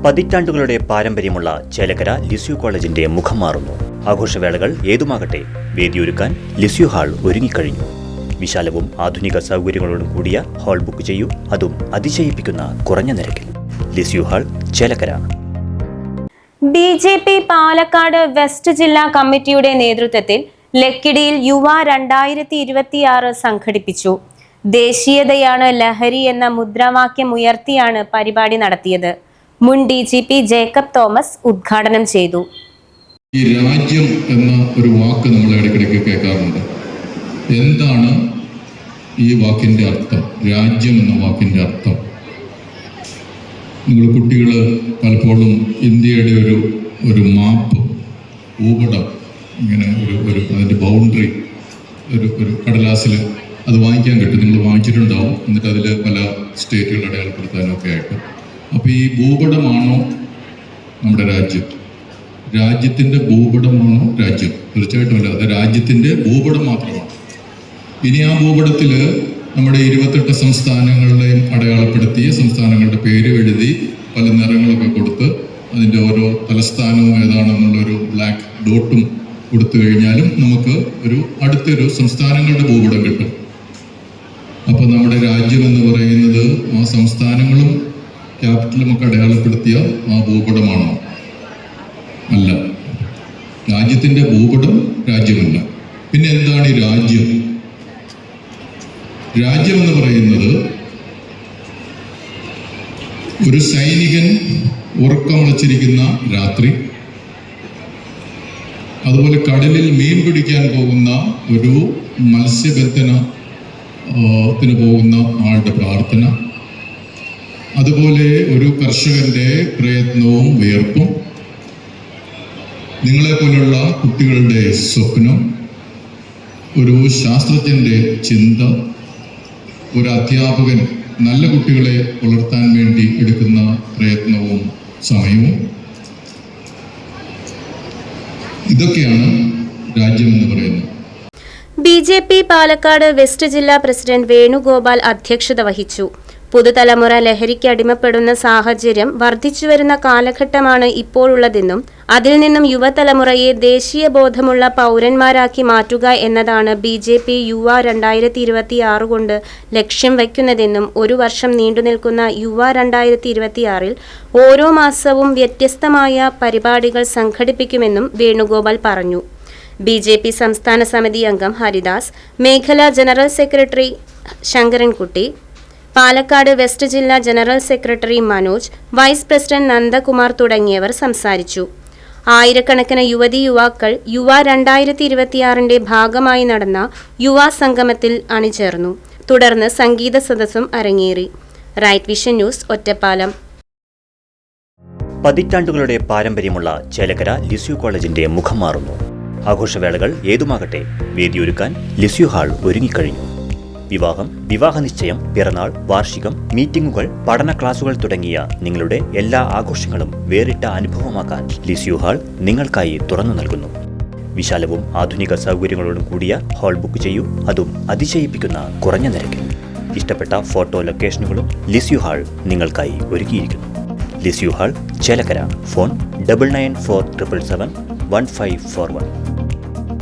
പതിറ്റാണ്ടുകളുടെ പാരമ്പര്യമുള്ള ചേലക്കര ലിസ്യു കോളേജിന്റെ മുഖം മാറുന്നു. ആഘോഷവേളകൾ ഏതുമാകട്ടെ, വേദിയൊരുക്കാൻ ലിസ്യു ഹാൾ ഒരുങ്ങിക്കഴിഞ്ഞു. വിശാലവും ആധുനിക സൗകര്യങ്ങളോടും കൂടിയ ഹാൾ ബുക്ക് ചെയ്യൂ, അതും അതിശയിപ്പിക്കുന്ന കുറഞ്ഞ നിരക്കിൽ. Lisieux hall, Chelakkara. BJP. Palakkad west ജില്ലാ കമ്മിറ്റിയുടെ നേതൃത്വത്തിൽ ലക്കിടിയിൽ യുവ 2026 സംഘടിപ്പിച്ചു. ദേശീയതയാണ് ലഹരി എന്ന മുദ്രാവാക്യം ഉയർത്തിയാണ് പരിപാടി നടത്തിയത്. മുൻ DGP ജേക്കബ് തോമസ് ഉദ്ഘാടനം ചെയ്തു. ഈ രാജ്യം എന്ന ഒരു വാക്ക് നമ്മൾ ഇടയ്ക്കിടയ്ക്ക് കേൾക്കാറുണ്ട്. എന്താണ് ഈ വാക്കിൻ്റെ അർത്ഥം? രാജ്യം എന്ന വാക്കിൻ്റെ അർത്ഥം നിങ്ങൾ കുട്ടികൾ പലപ്പോഴും ഇന്ത്യയുടെ ഒരു മാപ്പ്, ഭൂപടം, ഇങ്ങനെ ഒരു അതിൻ്റെ ബൗണ്ടറി ഒരു കടലാസിൽ അത് വാങ്ങിക്കാൻ കിട്ടും. നിങ്ങൾ വാങ്ങിച്ചിട്ടുണ്ടാവും. എന്നിട്ട് അതിൽ പല സ്റ്റേറ്റുകൾ അടയാളപ്പെടുത്താനൊക്കെ ആയിട്ട്. അപ്പോൾ ഈ ഭൂപടമാണോ നമ്മുടെ രാജ്യം? രാജ്യത്തിൻ്റെ ഭൂപടമാണോ രാജ്യം? തീർച്ചയായിട്ടും അല്ല. അത് രാജ്യത്തിൻ്റെ ഭൂപടം മാത്രമാണ്. ഇനി ആ ഭൂപടത്തിൽ നമ്മുടെ 28 സംസ്ഥാനങ്ങളുടെയും അടയാളപ്പെടുത്തിയ സംസ്ഥാനങ്ങളുടെ പേര് എഴുതി പല നിറങ്ങളൊക്കെ കൊടുത്ത് അതിൻ്റെ ഓരോ തലസ്ഥാനവും ഏതാണെന്നുള്ളൊരു ബ്ലാക്ക് ഡോട്ടും കൊടുത്തു കഴിഞ്ഞാലും നമുക്ക് അടുത്തൊരു സംസ്ഥാനങ്ങളുടെ ഭൂപടം കിട്ടും. അപ്പോൾ നമ്മുടെ രാജ്യം എന്ന് പറയുന്നത് ആ സംസ്ഥാനങ്ങളും ക്യാപിറ്റലും ഒക്കെ അടയാളപ്പെടുത്തിയ ആ ഭൂപടമാണോ? അല്ല. രാജ്യത്തിൻ്റെ ഭൂപടം രാജ്യമല്ല. പിന്നെ എന്താണ് ഈ രാജ്യം? രാജ്യം എന്ന് പറയുന്നത് ഒരു സൈനികൻ ഉറക്കമുളച്ചിരിക്കുന്ന രാത്രി, അതുപോലെ കടലിൽ മീൻ പിടിക്കാൻ പോകുന്ന ഒരു മത്സ്യബന്ധനത്തിന് പോകുന്ന ആളുടെ പ്രാർത്ഥന, അതുപോലെ ഒരു കർഷകന്റെ പ്രയത്നവും വിയർപ്പും, നിങ്ങളെപ്പോലുള്ള കുട്ടികളുടെ സ്വപ്നം, ഒരു ശാസ്ത്രജ്ഞന്റെ ചിന്ത, ഒരു അധ്യാപകൻ നല്ല കുട്ടികളെ വളർത്താൻ വേണ്ടി എടുക്കുന്ന പ്രയത്നവും സമയവും, ഇതൊക്കെയാണ് രാജ്യം എന്ന് പറയുന്നത്. ബി.ജെ.പി. പാലക്കാട് വെസ്റ്റ് ജില്ലാ പ്രസിഡന്റ് വേണുഗോപാൽ അധ്യക്ഷത വഹിച്ചു. പുതുതലമുറ ലഹരിക്ക് അടിമപ്പെടുന്ന സാഹചര്യം വർദ്ധിച്ചുവരുന്ന കാലഘട്ടമാണ് ഇപ്പോഴുള്ളതെന്നും അതിൽ നിന്നും യുവതലമുറയെ ദേശീയ ബോധമുള്ള പൗരന്മാരാക്കി മാറ്റുക എന്നതാണ് ബി.ജെ.പി. യുവ 2026 കൊണ്ട് ലക്ഷ്യം വയ്ക്കുന്നതെന്നും ഒരു വർഷം നീണ്ടുനിൽക്കുന്ന യുവ 2026 ഓരോ മാസവും വ്യത്യസ്തമായ പരിപാടികൾ സംഘടിപ്പിക്കുമെന്നും വേണുഗോപാൽ പറഞ്ഞു. ബി.ജെ.പി. സംസ്ഥാന സമിതി അംഗം ഹരിദാസ്, മേഖലാ general secretary Sankarankutty, Palakkad west ജില്ലാ general secretary Manoj, vice president Nandakumar തുടങ്ങിയവർ സംസാരിച്ചു. ആയിരക്കണക്കിന് യുവതി-യുവാക്കൾ യുവ 2026 ഭാഗമായി നടന്ന യുവാ സംഗമത്തിൽ അണിചേർന്നു. തുടർന്ന് സംഗീത സദസ്സും അരങ്ങേറി. Right Vision News, Ottapalam. പതിറ്റാണ്ടുകളുടെ പാരമ്പര്യമുള്ള ചേലക്കര ലിസ്യു കോളേജിന്റെ മുഖം മാറുന്നു. ആഘോഷവേളകൾ ഏതുമാകട്ടെ, വേദിയൊരുക്കാൻ ലിസ്യു ഹാൾ ഒരുങ്ങിക്കഴിഞ്ഞു. വിവാഹം, വിവാഹ നിശ്ചയം, പിറന്നാൾ, വാർഷികം, മീറ്റിംഗുകൾ, പഠന ക്ലാസുകൾ തുടങ്ങിയ നിങ്ങളുടെ എല്ലാ ആഘോഷങ്ങളും വേറിട്ട അനുഭവമാക്കാൻ ലിസ്യു ഹാൾ നിങ്ങൾക്കായി തുറന്നു നൽകുന്നു. വിശാലവും ആധുനിക സൗകര്യങ്ങളോടും കൂടിയ ഹാൾ ബുക്ക് ചെയ്യൂ, അതും അതിശയിപ്പിക്കുന്ന കുറഞ്ഞ നിരക്കിൽ. ഇഷ്ടപ്പെട്ട ഫോട്ടോ ലൊക്കേഷനുകളും ലിസ്യു ഹാൾ നിങ്ങൾക്കായി ഒരുക്കിയിരിക്കുന്നു. Lisieux hall, Chelakkara. ഫോൺ 9947771541.